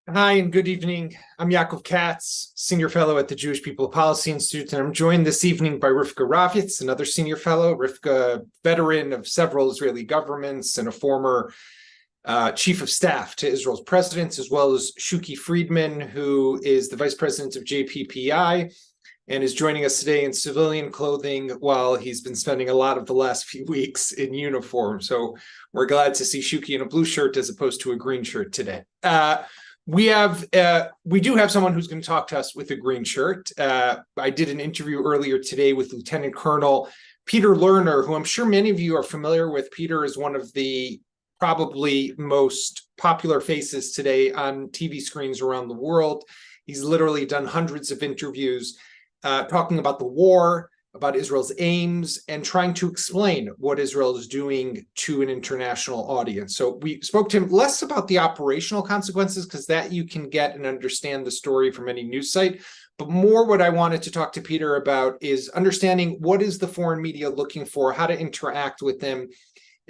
Hi, and good evening. I'm Yaakov Katz, Senior Fellow at the Jewish People Policy Institute, and I'm joined this evening by Rivka Ravitz, another Senior Fellow. Rivka, veteran of several Israeli governments and a former Chief of Staff to Israel's presidents, as well as Shuki Friedman, who is the Vice President of JPPI and is joining us today in civilian clothing while he's been spending a lot of the last few weeks in uniform. So we're glad to see Shuki in a blue shirt as opposed to a green shirt today. We do have someone who's going to talk to us with a green shirt. I did an interview earlier today with Lieutenant Colonel Peter Lerner, who I'm sure many of you are familiar with. Peter is one of the probably most popular faces today on TV screens around the world. He's literally done hundreds of interviews talking about the war, about Israel's aims, and trying to explain what Israel is doing to an international audience. So we spoke to him less about the operational consequences, because that you can get and understand the story from any news site, but more what I wanted to talk to Peter about is understanding what is the foreign media looking for, how to interact with them,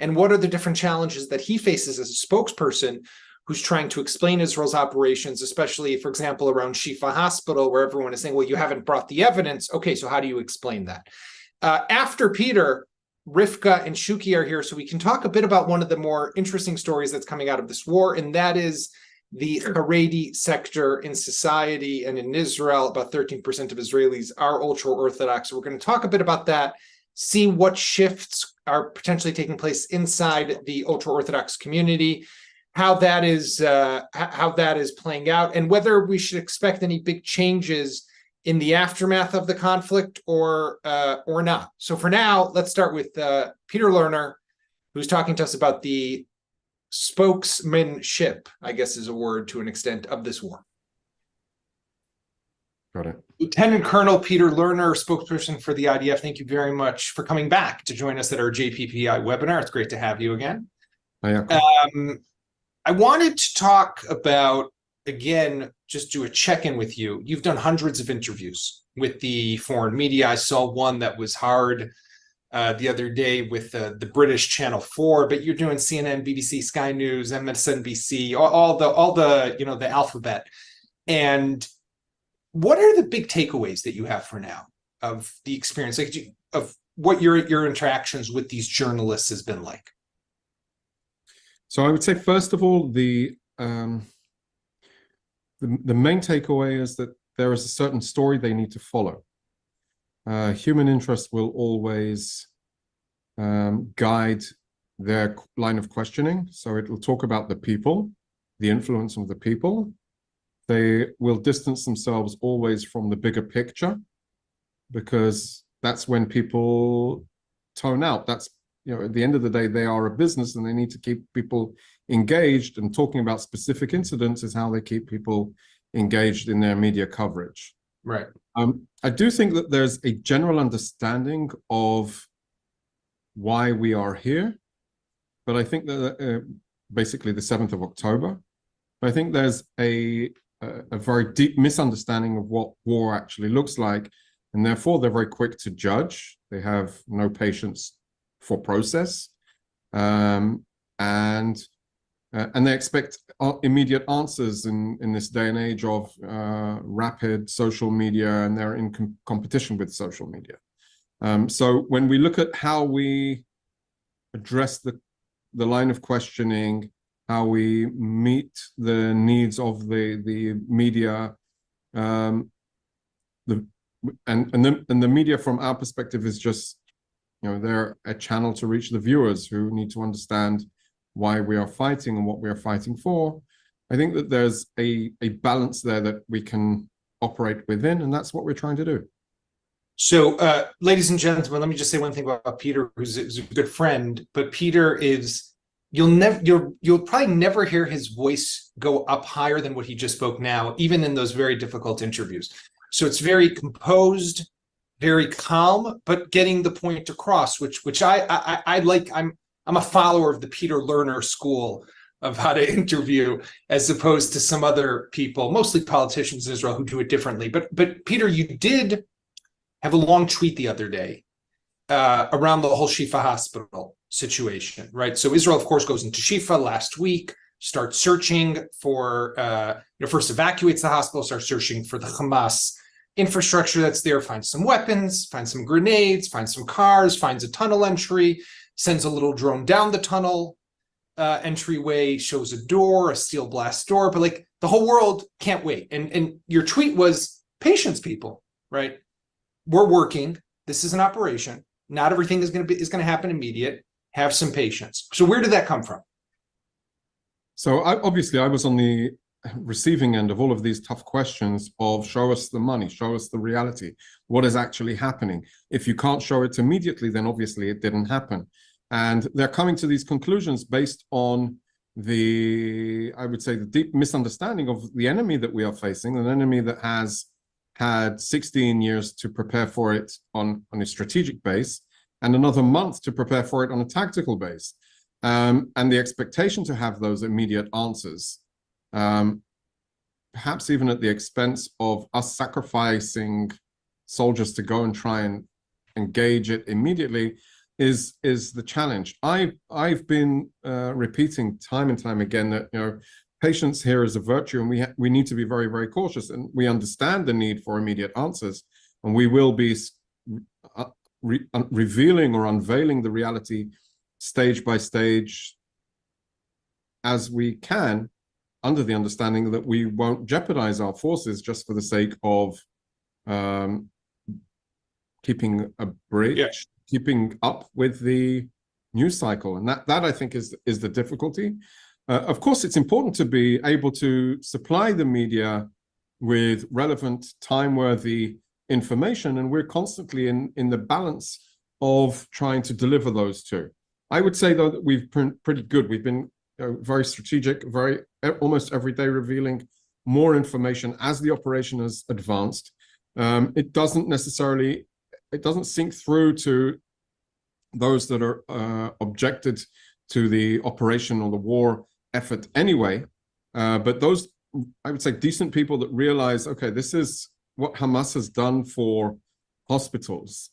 and what are the different challenges that he faces as a spokesperson who's trying to explain Israel's operations, especially, for example, around Shifa Hospital, where everyone is saying, well, you haven't brought the evidence. Okay, so how do you explain that? After Peter, Rivka and Shuki are here, so we can talk a bit about one of the more interesting stories that's coming out of this war, and that is the Haredi sector in society and in Israel. About 13% of Israelis are ultra-Orthodox. So we're going to talk a bit about that, see what shifts are potentially taking place inside the ultra-Orthodox community, how that is playing out, and whether we should expect any big changes in the aftermath of the conflict or not. So for now, let's start with Peter Lerner, who's talking to us about the spokesmanship, I guess is a word to an extent, of this war. Got it. Lieutenant Colonel Peter Lerner, spokesperson for the IDF, thank you very much for coming back to join us at our JPPI webinar. It's great to have you again. I wanted to talk about, again, just do a check-in with you. You've done hundreds of interviews with the foreign media. I saw one that was hard the other day with the British Channel 4, but you're doing CNN, BBC, Sky News, MSNBC, all the the alphabet. And what are the big takeaways that you have for now of the experience, of what your interactions with these journalists has been like? So I would say, first of all, the main takeaway is that there is a certain story they need to follow. Human interest will always guide their line of questioning. So it will talk about the people, the influence of the people. They will distance themselves always from the bigger picture, because that's when people tone out. That's, at the end of the day, they are a business and they need to keep people engaged, and talking about specific incidents is how they keep people engaged in their media coverage. Right. I do think that there's a general understanding of why we are here, but I think that basically the 7th of October, I think there's a very deep misunderstanding of what war actually looks like, and therefore they're very quick to judge. They have no patience for process, and they expect immediate answers in this day and age of rapid social media, and they're in competition with social media. So when we look at how we address the line of questioning, how we meet the needs of the media, and the media from our perspective is just, they're a channel to reach the viewers who need to understand why we are fighting and what we are fighting for. I think that there's a balance there that we can operate within, and that's what we're trying to do. So, ladies and gentlemen, let me just say one thing about Peter, who's a good friend. But Peter is, you'll probably never hear his voice go up higher than what he just spoke now, even in those very difficult interviews. So it's very composed, very calm, but getting the point across, which I like. I'm a follower of the Peter Lerner school of how to interview, as opposed to some other people, mostly politicians in Israel, who do it differently. But Peter, you did have a long tweet the other day around the whole Shifa Hospital situation, right? So Israel, of course, goes into Shifa last week. start searching for, first evacuates the hospital, start searching for the Hamas infrastructure that's there, finds some weapons, finds some grenades, finds some cars, finds a tunnel entry, sends a little drone down the tunnel entryway, shows a door, a steel blast door, but like the whole world can't wait. And your tweet was, patience, people, right? We're working. This is an operation. Not everything is going to happen immediate. Have some patience. So where did that come from? So obviously I was on the receiving end of all of these tough questions of show us the money, show us the reality, what is actually happening. If you can't show it immediately, then obviously it didn't happen. And they're coming to these conclusions based on I would say, the deep misunderstanding of the enemy that we are facing, an enemy that has had 16 years to prepare for it on a strategic base and another month to prepare for it on a tactical base. And the expectation to have those immediate answers, perhaps even at the expense of us sacrificing soldiers to go and try and engage it immediately, is the challenge. I've been repeating time and time again that patience here is a virtue, and we need to be very, very cautious. And we understand the need for immediate answers, and we will be revealing or unveiling the reality stage by stage as we can, under the understanding that we won't jeopardize our forces just for the sake of keeping a bridge. Yeah. Keeping up with the news cycle. And that I think is the difficulty. Of course, it's important to be able to supply the media with relevant, time-worthy information, and we're constantly in the balance of trying to deliver those two. I would say, though, that we've been pretty good. We've been very strategic, almost every day revealing more information as the operation has advanced. It doesn't sink through to those that are objected to the operation or the war effort anyway. But those, I would say, decent people that realize, okay, this is what Hamas has done for hospitals,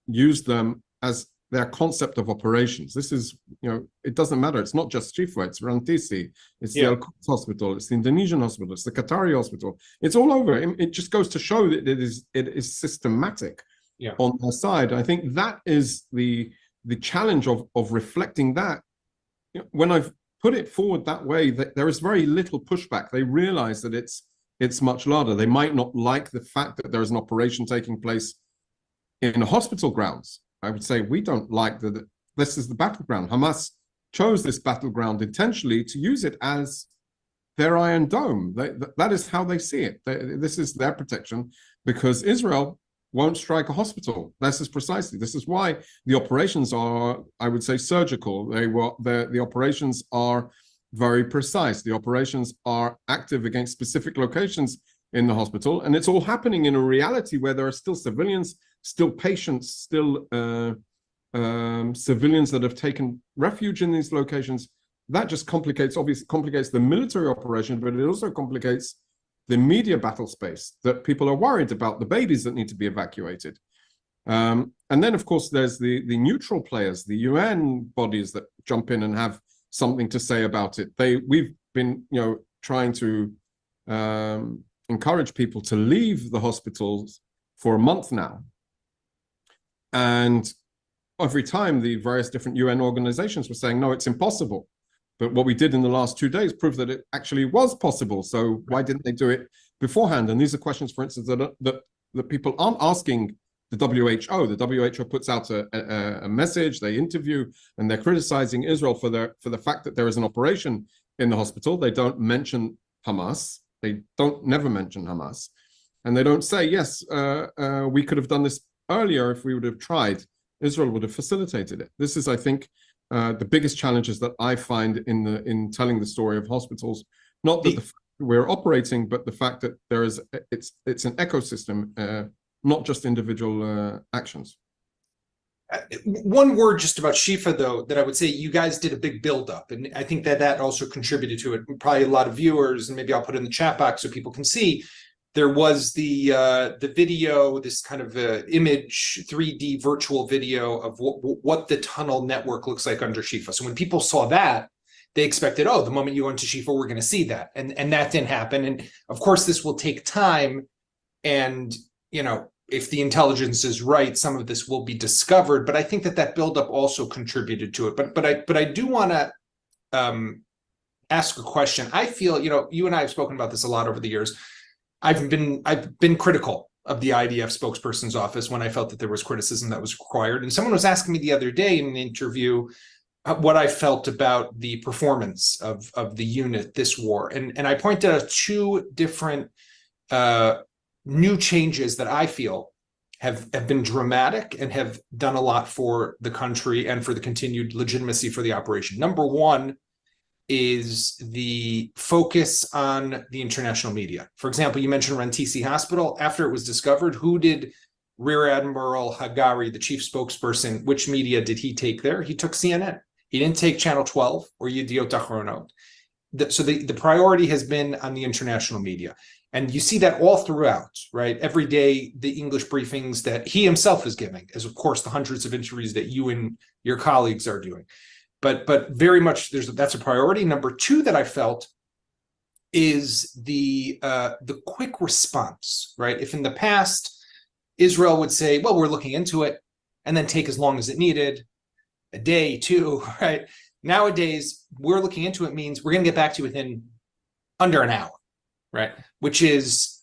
use them as their concept of operations. This is, it doesn't matter. It's not just Shifa, it's Rantisi, it's the Al-Quds hospital, it's the Indonesian hospital, it's the Qatari hospital. It's all over. It just goes to show that it is systematic on their side. I think that is the challenge of reflecting that. When I've put it forward that way, that there is very little pushback. They realize that it's much larger. They might not like the fact that there is an operation taking place in hospital grounds. I would say we don't like that this is the battleground. Hamas chose this battleground intentionally to use it as their Iron Dome. That is how they see it. This is their protection, because Israel won't strike a hospital. This is precisely. This is why the operations are, I would say, surgical. The operations are very precise. The operations are active against specific locations in the hospital, and it's all happening in a reality where there are still civilians, still patients, still civilians that have taken refuge in these locations. That just obviously complicates the military operation, but it also complicates the media battle space, that people are worried about the babies that need to be evacuated. And then, of course, there's the neutral players, the UN bodies that jump in and have something to say about it. We've been, trying to encourage people to leave the hospitals for a month now. And every time the various different UN organizations were saying, no, it's impossible. But what we did in the last 2 days proved that it actually was possible. So why didn't they do it beforehand? And these are questions, for instance, that people aren't asking the WHO. The WHO puts out a message, they interview, and they're criticizing Israel for the fact that there is an operation in the hospital. They don't mention Hamas. They never mention Hamas. And they don't say, yes, we could have done this earlier if we would have tried. Israel would have facilitated it. This is, I think, the biggest challenges that I find in telling the story of hospitals. Not that we're operating, but the fact that it's an ecosystem, not just individual actions. One word just about Shifa, though, that I would say you guys did a big buildup, and I think that also contributed to it. Probably a lot of viewers, and maybe I'll put it in the chat box so people can see. There was the video, this kind of image, 3D virtual video of what the tunnel network looks like under Shifa. So when people saw that, they expected, oh, the moment you go into Shifa, we're going to see that. And that didn't happen. And of course, this will take time. And, if the intelligence is right, some of this will be discovered. But I think that buildup also contributed to it. But I do want to ask a question. I feel, you and I have spoken about this a lot over the years. I've been critical of the IDF spokesperson's office when I felt that there was criticism that was required. And someone was asking me the other day in an interview what I felt about the performance of the unit this war. And I pointed out two different new changes that I feel have been dramatic and have done a lot for the country and for the continued legitimacy for the operation. Number one is the focus on the international media. For example, you mentioned Rantisi Hospital. After it was discovered, who did Rear Admiral Hagari, the chief spokesperson, which media did he take there? He took CNN. He didn't take Channel 12 or Yediot Ahronot. So the priority has been on the international media. And you see that all throughout, right? Every day, the English briefings that he himself is giving, as of course the hundreds of interviews that you and your colleagues are doing. But very much that's a priority. Number two that I felt is the quick response, right? If in the past Israel would say, well, we're looking into it, and then take as long as it needed, a day, two, right? Nowadays, we're looking into it means we're going to get back to you within under an hour, right? Which is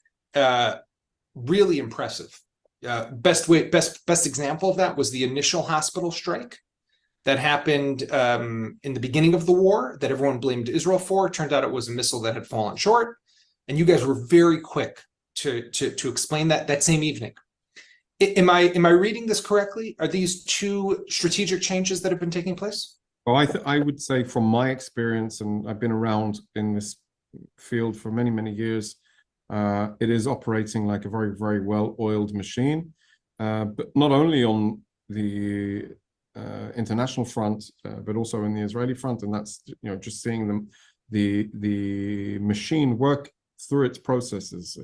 really impressive. Best example of that was the initial hospital strike that happened in the beginning of the war that everyone blamed Israel for. It turned out it was a missile that had fallen short. And you guys were very quick to explain that same evening. Am I reading this correctly? Are these two strategic changes that have been taking place? Well, I would say from my experience, and I've been around in this field for many, many years, it is operating like a very, very well-oiled machine, but not only on the international front, but also in the Israeli front, and that's just seeing the machine work through its processes,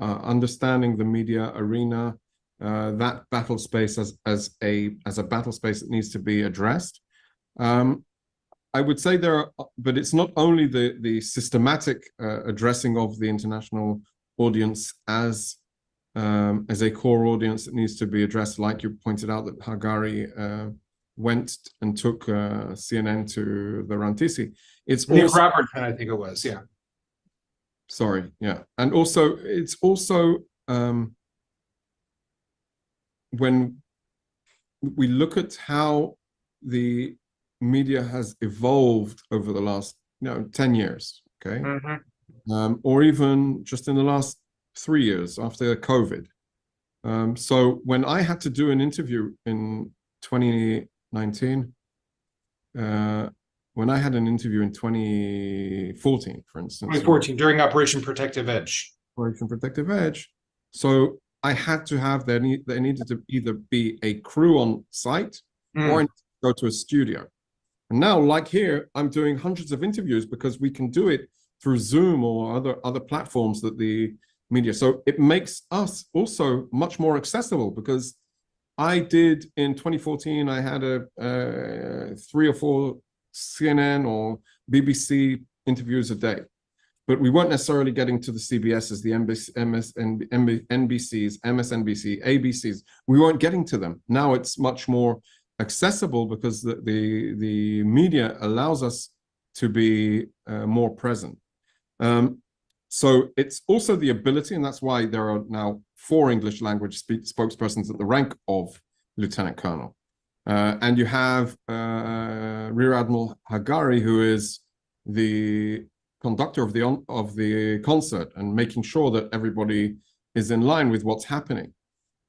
understanding the media arena, that battle space as a battle space that needs to be addressed. I would say but it's not only the systematic addressing of the international audience as a core audience that needs to be addressed, like you pointed out that Hagari went and took CNN to the Rantisi. It's Nick Robertson, I think it was, yeah. Sorry, yeah, and also it's also when we look at how the media has evolved over the last 10 years, okay, or even just in the last 3 years after COVID. So when I had to do an interview in 2019, when I had an interview in 2014, for instance. 2014, during Operation Protective Edge. Operation Protective Edge. So I had to have, there needed to either be a crew on site or I need to go to a studio. And now, like here, I'm doing hundreds of interviews because we can do it through Zoom or other platforms that the media. So it makes us also much more accessible, because I did in 2014, I had a 3 or 4 CNN or BBC interviews a day, but we weren't necessarily getting to the CBSs, the NBCs, MSNBC, ABCs. We weren't getting to them. Now it's much more accessible because the media allows us to be more present. So it's also the ability, and that's why there are now 4 English language spokespersons at the rank of Lieutenant Colonel. And you have Rear Admiral Hagari, who is the conductor of the concert and making sure that everybody is in line with what's happening.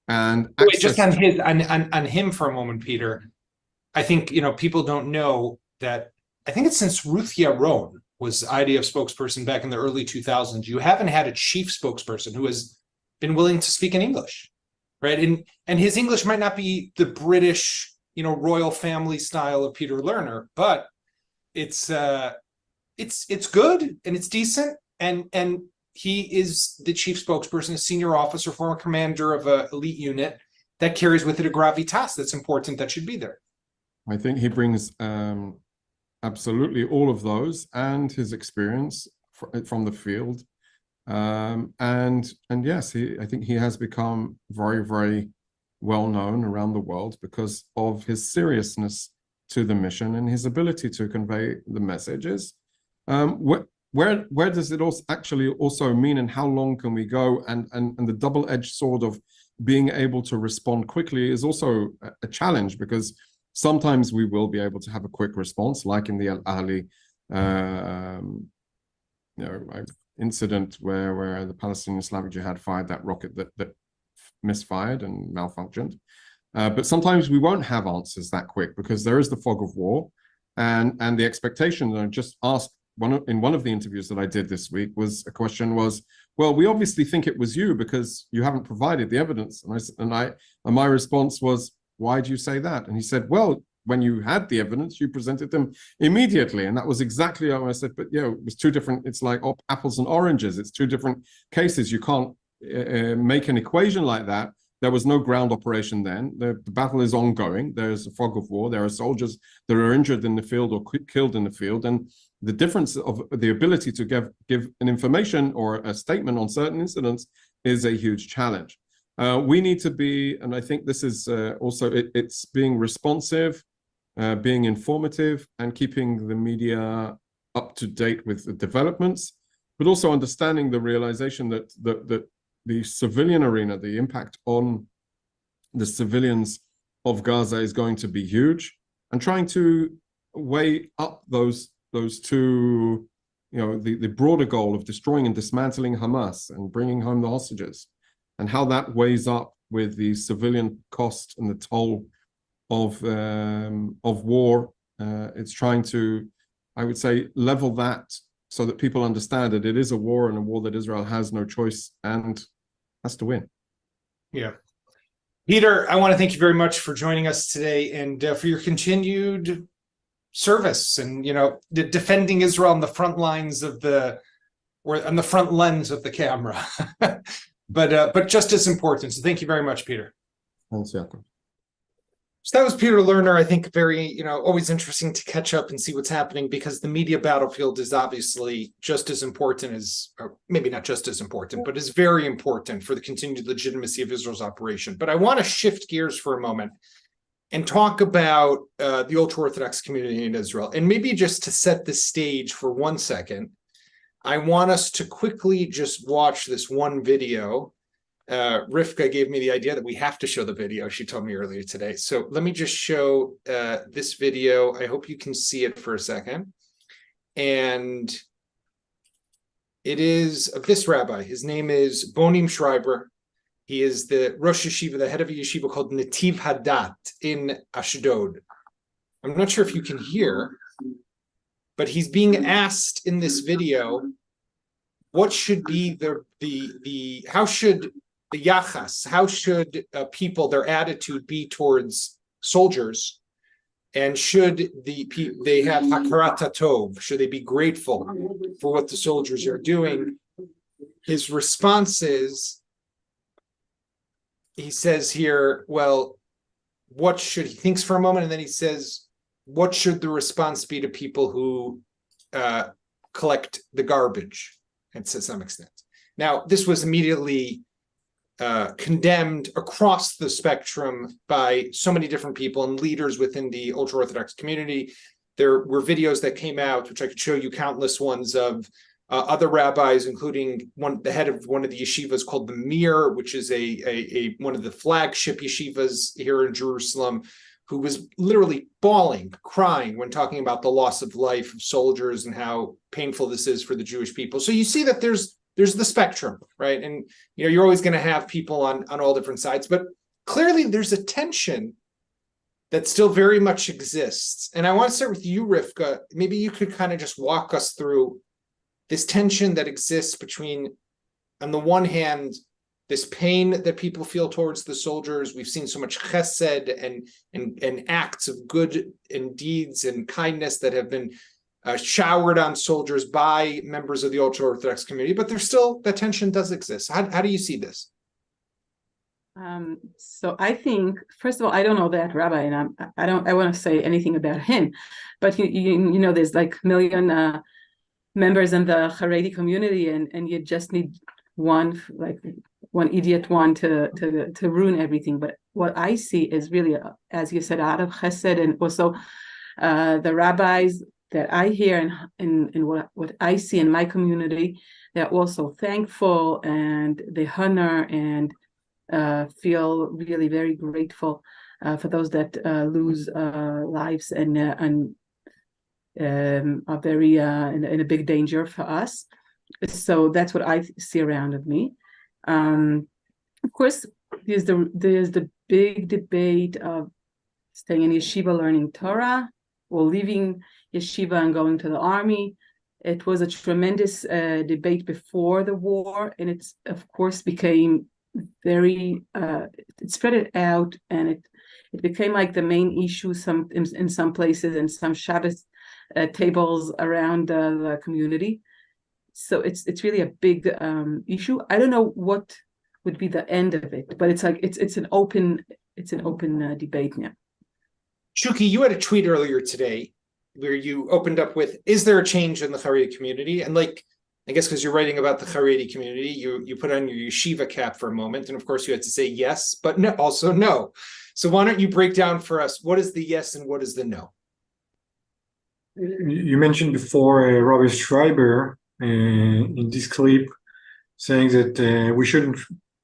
And wait, just on him for a moment, Peter. I think people don't know that. I think it's since Ruth Yaron was IDF spokesperson back in the early 2000s. You haven't had a chief spokesperson who has been willing to speak in English, right? And his English might not be the British, royal family style of Peter Lerner, but it's good and it's decent. And he is the chief spokesperson, a senior officer, former commander of an elite unit that carries with it a gravitas that's important, that should be there. I think he brings absolutely, all of those, and his experience from the field. And yes, I think he has become very, very well known around the world because of his seriousness to the mission and his ability to convey the messages. Where does it also actually also mean, and how long can we go? And the double-edged sword of being able to respond quickly is also a challenge, because sometimes we will be able to have a quick response, like in the Al Ahli incident where the Palestinian Islamic Jihad fired that rocket that misfired and malfunctioned. But sometimes we won't have answers that quick because there is the fog of war, and the expectation that I just asked in one of the interviews that I did this week was, well, we obviously think it was you because you haven't provided the evidence. And my response was, why do you say that? And he said, well, when you had the evidence, you presented them immediately. And that was exactly how I said, but it was two different, it's like apples and oranges. It's two different cases. You can't make an equation like that. There was no ground operation then. The battle is ongoing. There's a fog of war. There are soldiers that are injured in the field or killed in the field. And the difference of the ability to give an information or a statement on certain incidents is a huge challenge. We need to be, and I think this is also, it's being responsive, being informative, and keeping the media up to date with the developments, but also understanding the realization that the civilian arena, the impact on the civilians of Gaza is going to be huge, and trying to weigh up those two, the broader goal of destroying and dismantling Hamas and bringing home the hostages, and how that weighs up with the civilian cost and the toll of war. It's trying to, I would say, level that so that people understand that it is a war, and a war that Israel has no choice and has to win. Yeah. Peter, I want to thank you very much for joining us today, and for your continued service and, defending Israel on the front lines on the front lens of the camera. but just as important. So thank you very much, Peter. Thanks, Jakob. So that was Peter Lerner. I think very, always interesting to catch up and see what's happening, because the media battlefield is obviously just as important as, or maybe not just as important, but is very important for the continued legitimacy of Israel's operation. But I want to shift gears for a moment and talk about the ultra-Orthodox community in Israel. And maybe just to set the stage for 1 second, I want us to quickly just watch this one video. Rivka gave me the idea that we have to show the video. She told me earlier today. So let me just show this video. I hope you can see it for a second. And it is of this rabbi. His name is Bonim Schreiber. He is the Rosh Yeshiva, the head of a yeshiva called Netiv Hadat in Ashdod. I'm not sure if you can hear, but he's being asked in this video, what should be how should the yachas, how should people, their attitude be towards soldiers, and should they have hakarat tov, should they be grateful for what the soldiers are doing? His response is, he says here, well, he thinks for a moment, and then he says, what should the response be to people who collect the garbage, and to some extent. Now, this was immediately condemned across the spectrum by so many different people and leaders within the ultra-Orthodox community. There were videos that came out, which I could show you countless ones of other rabbis, including the head of one of the yeshivas called the Mir, which is one of the flagship yeshivas here in Jerusalem, who was literally bawling, crying when talking about the loss of life of soldiers and how painful this is for the Jewish people. So you see that there's the spectrum, right? And you're always going to have people on all different sides, but clearly there's a tension that still very much exists. And I want to start with you, Rivka. Maybe you could kind of just walk us through this tension that exists between, on the one hand, this pain that people feel towards the soldiers. We've seen so much chesed and acts of good and deeds and kindness that have been showered on soldiers by members of the ultra-Orthodox community, but there's still, that tension does exist. How do you see this? So I think, first of all, I don't know that rabbi, and I want to say anything about him, but you know, there's like million members in the Haredi community, and you just need one idiot one to ruin everything. But what I see is really, as you said, out of chesed, and also the rabbis that I hear and what I see in my community, they're also thankful and they honor and feel really very grateful for those that lose lives and are very in a big danger for us. So that's what I see around of me. Of course, there's the big debate of staying in yeshiva learning Torah or leaving yeshiva and going to the army. It was a tremendous debate before the war, and it's of course became very it spread it out, and it became like the main issue in some places and some Shabbos tables around the community. So it's really a big issue. I don't know what would be the end of it, but it's like it's an open debate now. Shuki, you had a tweet earlier today where you opened up with, is there a change in the Haredi community? And like, I guess because you're writing about the Haredi community, you put on your yeshiva cap for a moment, and of course you had to say yes, but no, also no. So why don't you break down for us, what is the yes and what is the no? You mentioned before Rabbi Schreiber in this clip saying that we shouldn't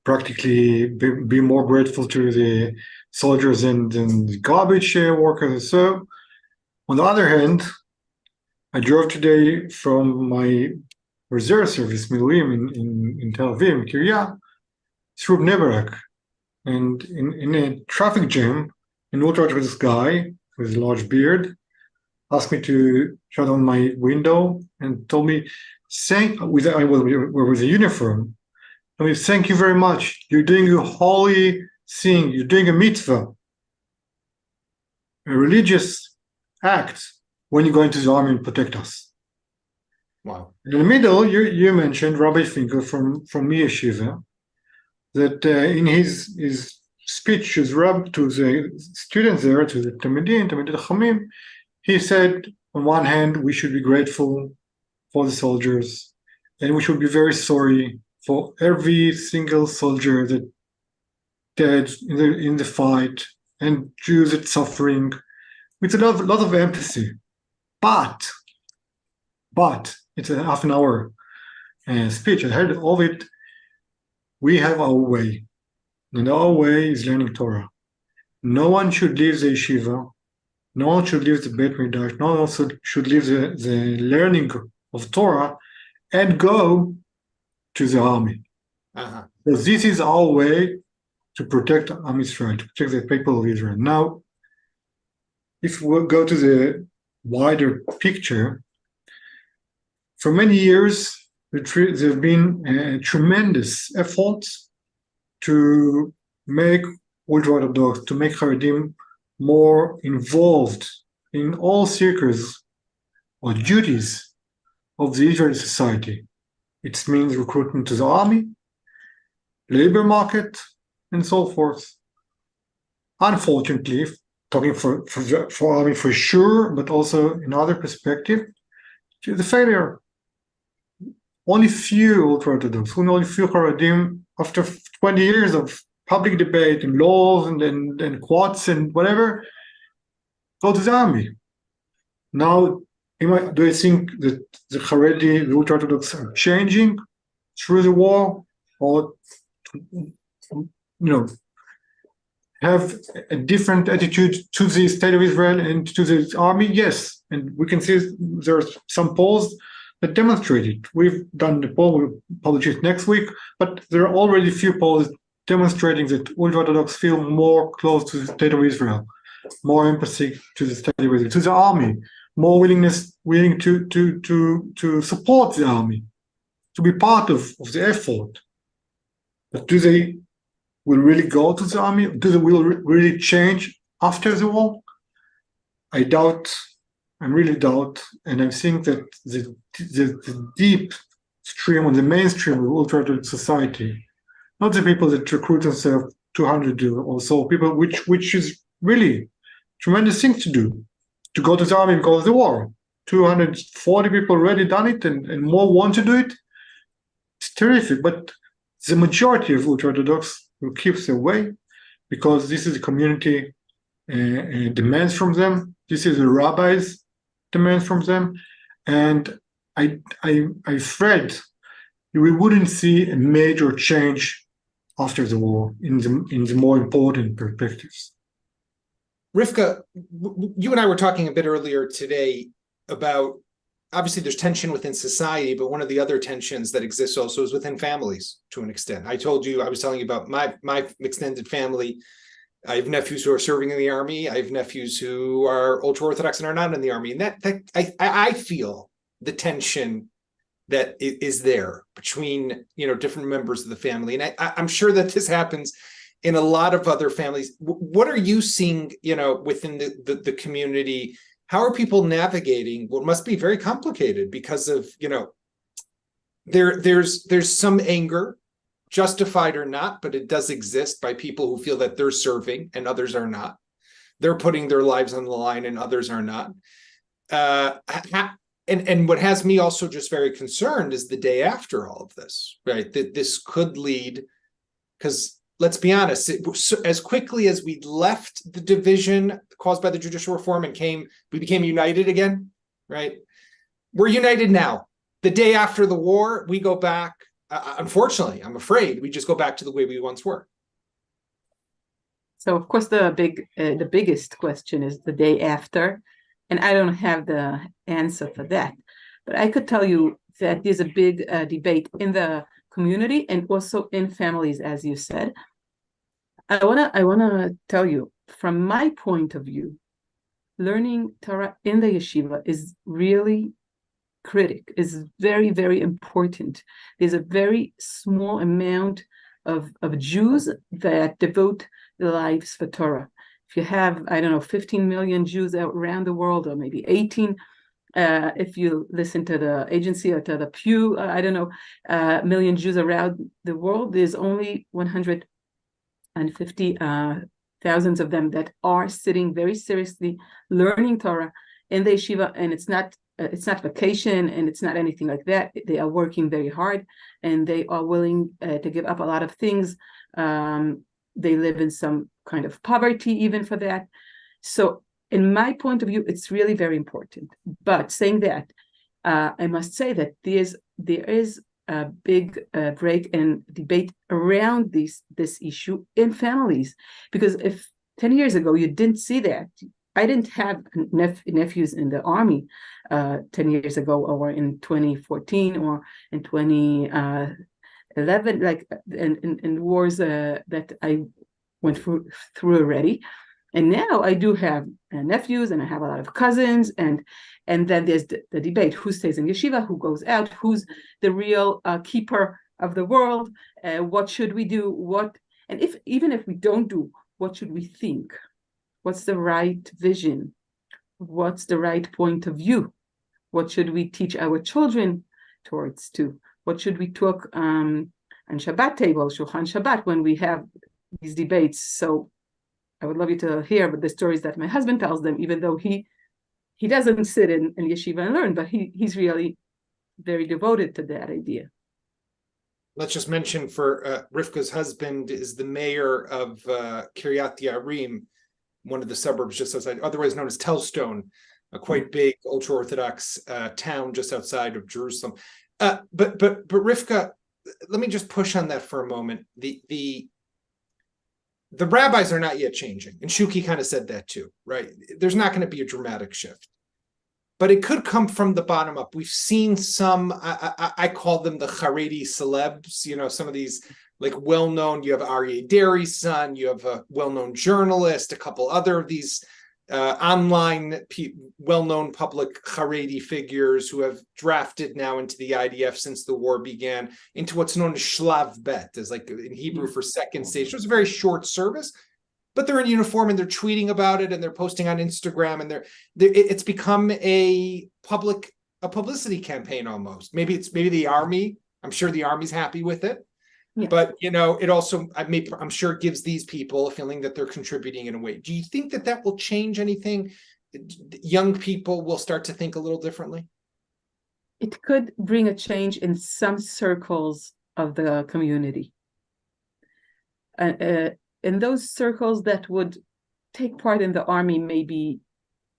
practically be more grateful to the soldiers and the garbage workers. So on the other hand, I drove today from my reserve service, Miluim, in Tel Aviv, in Kiryat, through Bnei Brak. And in a traffic jam, an ultra-Orthodox guy with a large beard asked me to shut on my window and told me, I was with a uniform, told me, thank you very much. You're doing a holy thing. You're doing a mitzvah, a religious act when you go into the army and protect us. Wow. In the middle, you mentioned Rabbi Finkel from Yeshiva, that in his speech to the students there, to the Talmidim Chachamim, he said, on one hand, we should be grateful for the soldiers, and we should be very sorry for every single soldier that died in the fight, and Jews that suffering, with a lot of empathy. But it's a half an hour speech. I heard all of it. We have our way, and our way is learning Torah. No one should leave the yeshiva. No one should leave the Beit Midrash. No one also should leave the learning of Torah and go to the army. Uh-huh. Because this is our way to protect Am Israel, to protect the people of Israel. Now, if we go to the wider picture, for many years, there have been tremendous efforts to make ultra-Orthodox, to make Haredim more involved in all circles or duties of the Israeli society. It means recruitment to the army, labor market, and so forth. Unfortunately, talking for army for sure, but also in other perspective, to the failure. Only few ultra-Orthodox, only few Haredim, after 20 years of public debate and laws and quotes and whatever, go to the army. Now, do I think that the Haredi, the ultra-Orthodox are changing through the war, or have a different attitude to the state of Israel and to the army? Yes, and we can see there are some polls that demonstrate it. We've done the poll, we'll publish it next week, but there are already few polls demonstrating that ultra-Orthodox feel more close to the state of Israel, more empathy to the state of Israel, to the army, more willing to support the army, to be part of the effort. But do they will really go to the army? Do they will really change after the war? I doubt. I really doubt, and I think that the deep stream or the mainstream of ultra-Orthodox society, not the people that recruit themselves 200 or so people, which is really tremendous thing to do, to go to the army and go to the war. 240 people already done it, and more want to do it. It's terrific, but the majority of ultra-Orthodox will keep away because this is a community demands from them. This is the rabbis' demands from them, and I afraid we wouldn't see a major change after the war in the more important perspectives. Rivka, you and I were talking a bit earlier today about, obviously there's tension within society, but one of the other tensions that exists also is within families to an extent. I was telling you about my extended family. I have nephews who are serving in the army. I have nephews who are ultra-Orthodox and are not in the army. And I feel the tension that is there between, different members of the family. And I'm sure that this happens in a lot of other families. What are you seeing, within the community? How are people navigating what must be very complicated because of, there's some anger, justified or not, but it does exist by people who feel that they're serving and others are not. They're putting their lives on the line and others are not. And what has me also just very concerned is the day after all of this, right? That this could lead, because let's be honest, as quickly as we left the division caused by the judicial reform and we became united again, right? We're united now. The day after the war, we go back. Unfortunately, I'm afraid we just go back to the way we once were. So, of course, the biggest question is the day after, and I don't have the answer for that. But I could tell you that there's a big debate in the community and also in families, as you said. I wanna tell you, from my point of view, learning Torah in the yeshiva is really critical, is very, very important. There's a very small amount of Jews that devote their lives for Torah. If you have, 15 million Jews around the world, or maybe 18, if you listen to the agency or to the Pew, million Jews around the world, there's only 150 thousands of them that are sitting very seriously learning Torah in the yeshiva, and it's not vacation and it's not anything like that. They are working very hard and they are willing to give up a lot of things. They live in some kind of poverty even for that. So in my point of view, it's really very important. But saying that, I must say that there is a big break and debate around this issue in families. Because if 10 years ago you didn't see that, I didn't have nephews in the army 10 years ago, or in 2014, or in 2011, like in wars that I went through already. And now I do have nephews, and I have a lot of cousins, and then there's the debate: who stays in yeshiva, who goes out, who's the real keeper of the world? What should we do? And even if we don't do, what should we think? What's the right vision? What's the right point of view? What should we teach our children towards to? What should we talk on Shabbat table, Shulchan Shabbat, when we have these debates? So I would love you to hear about the stories that my husband tells them, even though he doesn't sit in yeshiva and learn, but he's really very devoted to that idea. Let's just mention for Rivka's husband is the mayor of Kiryat Yarim, one of the suburbs just outside, otherwise known as Telstone, a quite big ultra-Orthodox town just outside of Jerusalem. But Rivka, let me just push on that for a moment. The rabbis are not yet changing, and Shuki kind of said that too, right? There's not going to be a dramatic shift, but it could come from the bottom up. We've seen some, I call them the Haredi celebs, some of these like well-known, you have Aryeh Deri's son, you have a well-known journalist, a couple other of these online well-known public Haredi figures who have drafted now into the IDF since the war began, into what's known as Shlav Bet, as like in Hebrew for second stage. So it's a very short service, but they're in uniform and they're tweeting about it and they're posting on Instagram, and it's become a publicity campaign almost. Maybe the army. I'm sure the army's happy with it. Yeah. But, it also, I'm sure gives these people a feeling that they're contributing in a way. Do you think that that will change anything? Young people will start to think a little differently? It could bring a change in some circles of the community. In those circles that would take part in the army, maybe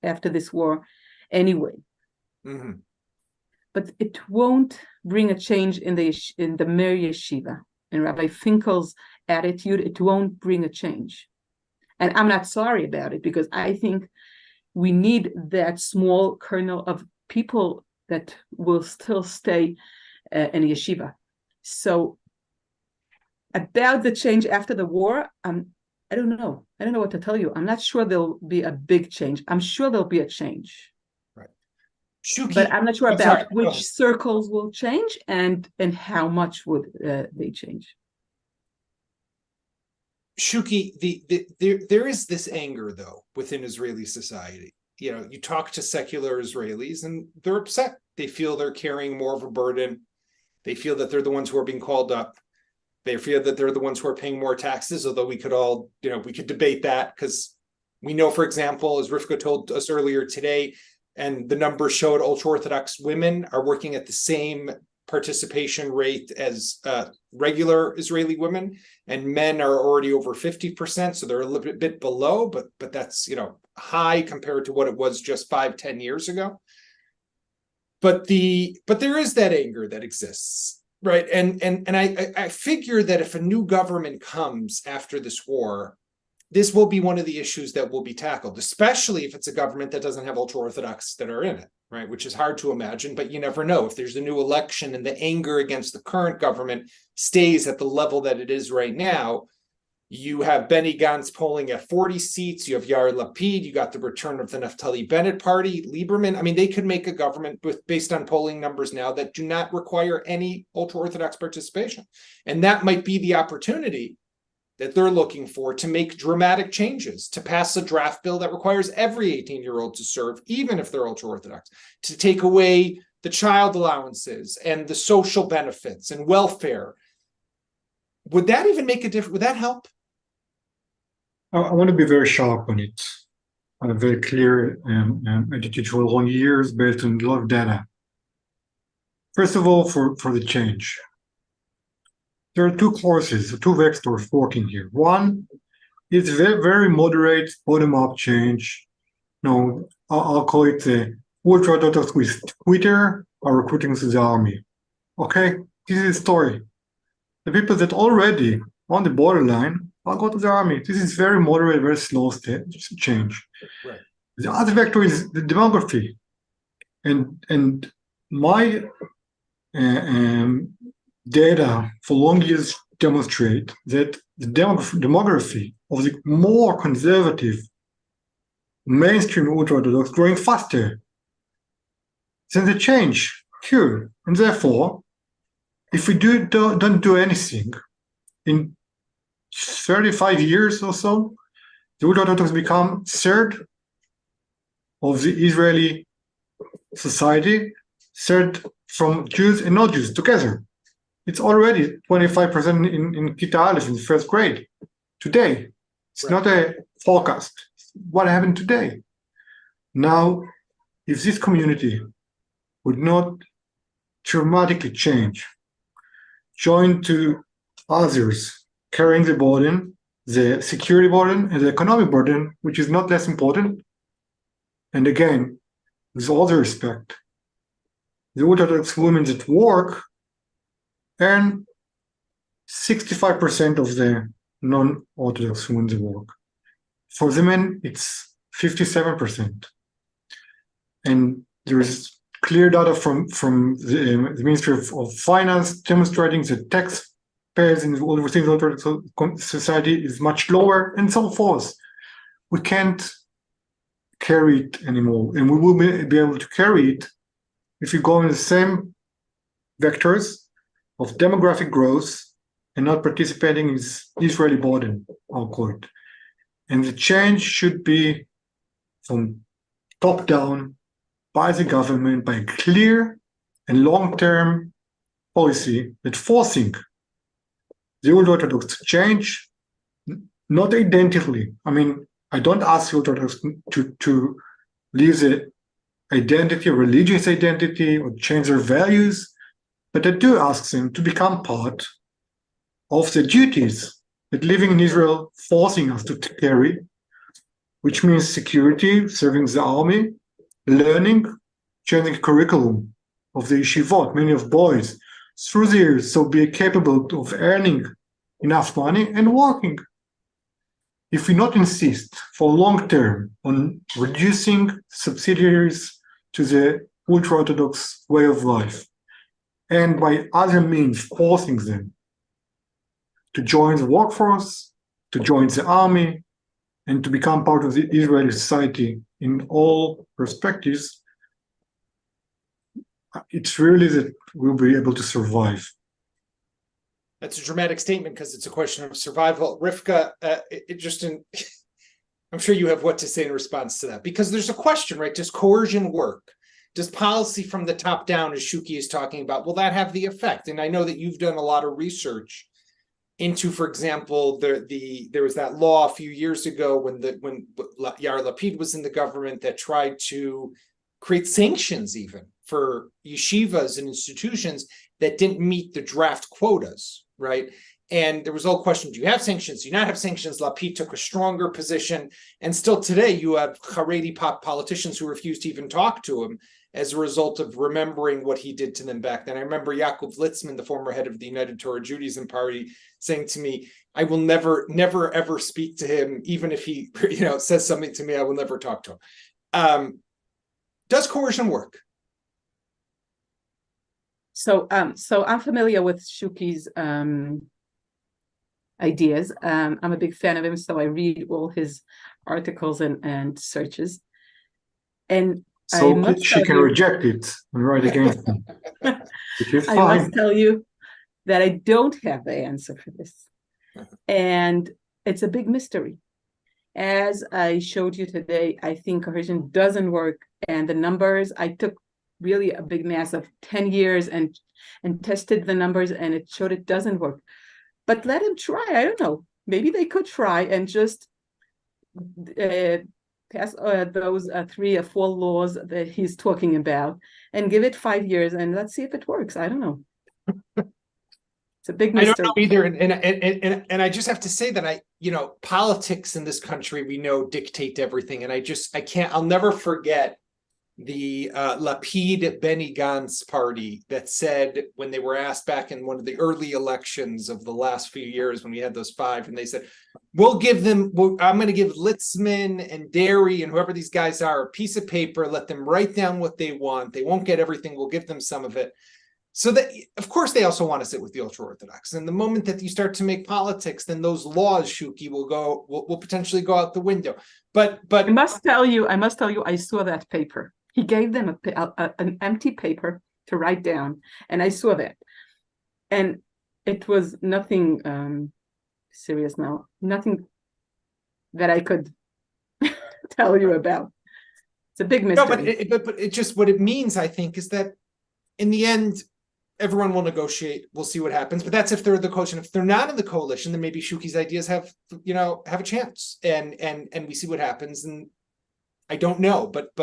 after this war anyway. Mm-hmm. But it won't bring a change in the Mir Yeshiva. In Rabbi Finkel's attitude, it won't bring a change. And I'm not sorry about it, because I think we need that small kernel of people that will still stay in yeshiva. So about the change after the war, I don't know. I don't know what to tell you. I'm not sure there'll be a big change. I'm sure there'll be a change. Right. Shuki, but I'm not sure about sorry, which circles will change and how much would they change. Shuki, there is this anger, though, within Israeli society. You talk to secular Israelis and they're upset. They feel they're carrying more of a burden. They feel that they're the ones who are being called up. They feel that they're the ones who are paying more taxes, although we could all, we could debate that, because we know, for example, as Rivka told us earlier today, and the numbers showed, ultra-Orthodox women are working at the same participation rate as regular Israeli women, and men are already over 50%, so they're a little bit below, but that's high compared to what it was just 5-10 years ago. But there is that anger that exists, right? And I figure that if a new government comes after this war, this will be one of the issues that will be tackled, especially if it's a government that doesn't have ultra-Orthodox that are in it, right? Which is hard to imagine, but you never know. If there's a new election and the anger against the current government stays at the level that it is right now, you have Benny Gantz polling at 40 seats, you have Yair Lapid, you got the return of the Naftali Bennett party, Lieberman. They could make a government based on polling numbers now that do not require any ultra-Orthodox participation. And that might be the opportunity that they're looking for to make dramatic changes, to pass a draft bill that requires every 18-year-old to serve, even if they're ultra-Orthodox, to take away the child allowances and the social benefits and welfare. Would that even make a difference? Would that help? I want to be very sharp on it. A very clear attitude for long years based on a lot of data. First of all, for the change. There are two courses, two vectors working here. One is very, very moderate bottom-up change. I'll call it the ultra-Orthodox with Twitter are recruiting to the army. Okay, this is the story. The people that already on the borderline, I'll go to the army. This is very moderate, very slow change. Right. The other vector is the demography. And my data for long years demonstrate that the demography of the more conservative mainstream ultra-Orthodox growing faster than the change here. And therefore, if we don't do anything, in 35 years or so, the ultra-Orthodox become third of the Israeli society, third from Jews and not Jews together. It's already 25% in Kita Aleph in the first grade today. It's not a forecast. What happened today? Now, if this community would not dramatically change, join to others carrying the burden, the security burden and the economic burden, which is not less important. And again, with all the respect, the Orthodox women at work earn 65% of the non-Orthodox women's work. For the men, it's 57%. And there is clear data from the Ministry of Finance demonstrating that taxpayers in all overseas Orthodox society is much lower, and so forth. We can't carry it anymore, and we will be able to carry it if you go in the same vectors of demographic growth and not participating in Israeli burden, I'll call it. And the change should be from top down by the government, by a clear and long-term policy that forcing the ultra-Orthodox change, not identically. I mean, I don't ask ultra-Orthodox to leave the identity, religious identity, or change their values, but I do ask them to become part of the duties that living in Israel forcing us to carry, which means security, serving the army, learning, changing curriculum of the yeshivot, many of boys, through the years, so be capable of earning enough money and working. If we not insist for long term on reducing subsidiaries to the ultra-Orthodox way of life, and by other means forcing them to join the workforce, to join the army, and to become part of the Israeli society in all perspectives, it's really that we'll be able to survive. That's a dramatic statement because it's a question of survival. Rivka, I'm sure you have what to say in response to that, because there's a question, right? Does coercion work? Does policy from the top down, as Shuki is talking about, will that have the effect? And I know that you've done a lot of research into, for example, there was that law a few years ago when Yair Lapid was in the government that tried to create sanctions even for yeshivas and institutions that didn't meet the draft quotas, right? And there was all question, do you have sanctions? Do you not have sanctions? Lapid took a stronger position. And still today, you have Haredi politicians who refuse to even talk to him as a result of remembering what he did to them back then. I remember Yaakov Litzman, the former head of the United Torah Judaism Party, saying to me, I will never, ever speak to him, even if he says something to me, I will never talk to him. Does coercion work? So I'm familiar with Shuki's ideas. I'm a big fan of him, so I read all his articles and searches. And so she can reject it and write against him, which is fine. I must tell you that I don't have the answer for this. And it's a big mystery. As I showed you today, I think coercion doesn't work. And the numbers, I took really a big mass of 10 years and tested the numbers, and it showed it doesn't work. But let him try. I don't know. Maybe they could try and just pass those 3 or 4 laws that he's talking about and give it 5 years, and let's see if it works. I don't know. It's a big mystery. I don't know either. And I just have to say that politics in this country, we know, dictate everything. And I'll never forget the Lapid Benny Gantz party that said, when they were asked back in one of the early elections of the last few years, when we had those 5, and they said, I'm going to give Litzman and Derry and whoever these guys are a piece of paper, let them write down what they want. They won't get everything. We'll give them some of it. So that, of course, they also want to sit with the ultra-Orthodox. And the moment that you start to make politics, then those laws, Shuki, will potentially go out the window. But I must tell you, I saw that paper. He gave them an empty paper to write down, and I saw that. And it was nothing serious now, nothing that I could tell you about. It's a big mystery. No, but it just, what it means, I think, is that in the end, everyone will negotiate. We'll see what happens. But that's if they're the coalition. If they're not in the coalition, then maybe Shuki's ideas have a chance, and we see what happens. And I don't know, but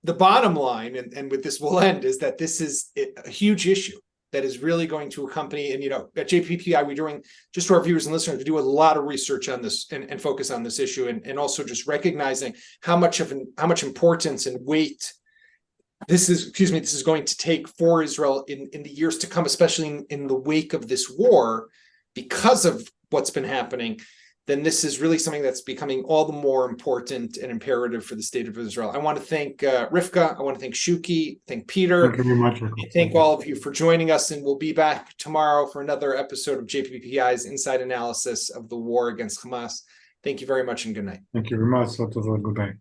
the bottom line, and with this we'll end, is that this is a huge issue that is really going to accompany. And at JPPI, we're doing, just to our viewers and listeners, we do a lot of research on this and focus on this issue, and also just recognizing how much importance and weight this is going to take for Israel in the years to come, especially in the wake of this war, because of what's been happening. Then this is really something that's becoming all the more important and imperative for the state of Israel. I want to thank Rivka. I want to thank Shuki. Thank Peter. Thank you very much. Thank all of you for joining us, and we'll be back tomorrow for another episode of JPPI's Inside Analysis of the War Against Hamas. Thank you very much, and good night. Thank you very much. Goodbye.